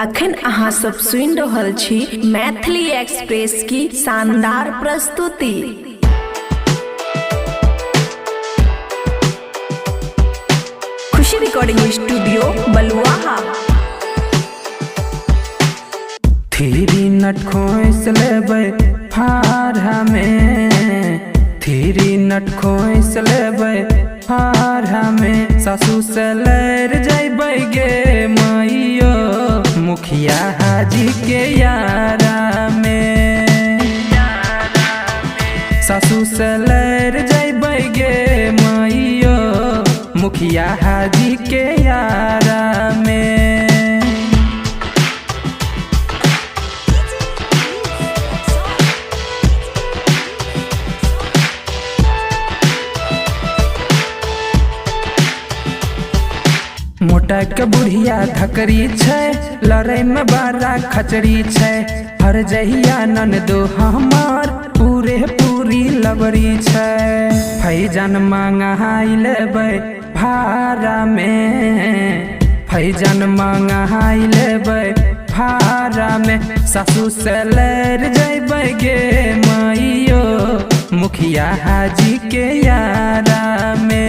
अखन अहाँ सब सुनि रहल छी मैथिली एक्सप्रेस की शानदार प्रस्तुति। खुशी रिकॉर्डिंग स्टूडियो बलुआहा। थ्री नट खोस लेबै फारा में, थ्री नट खोस लेबै फारा में, सासू से लड़ जैबै गे माइयो मुखिया हाजी के यारा में, सासू से लड़ जैबै गे माइयो मुखिया हाजी के यारा में। मोटा के बुढ़िया धकरी छै, लड़ाई में बड़ा खचरी छै, हर जहिया ननदो हमार पूरे पूरी लबरी छै। फैजन मंगाई लेबै भाड़ा में, फैजन मंगाई लेबै भाड़ा में, सासू से लड़ जैबै गे माइयो मुखिया हाजी के यारा में,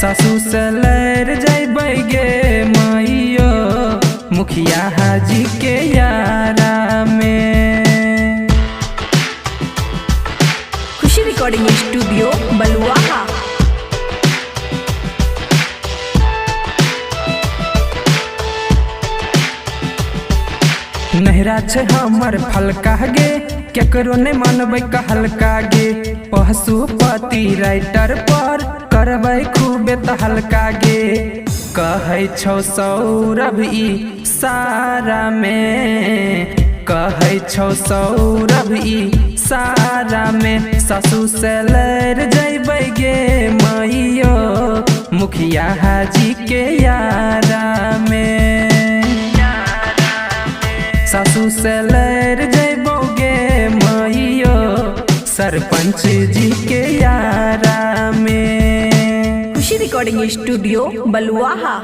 सासू से लड़ जैबै गे माइयो मुखिया हाजी के यारा में। खुशी रिकॉर्डिंग स्टूडियो बलुआहा। नहरा छै हमर फलका गे, केकरो नहीं मानबै कहलका गे, पशुपति राइटर पर करबै खूबे तहलका गे, कहै छौ सौरभ ई सारा में, कहै छौ सौरभ ई सारा में, सासू से लड़ जैबै गे माइयो मुखिया हाजी के यारा में, सासू से लड़ जैबो गे माइयो सरपंच जी के यारा में। खुशी रिकॉर्डिंग स्टूडियो बलुआहा।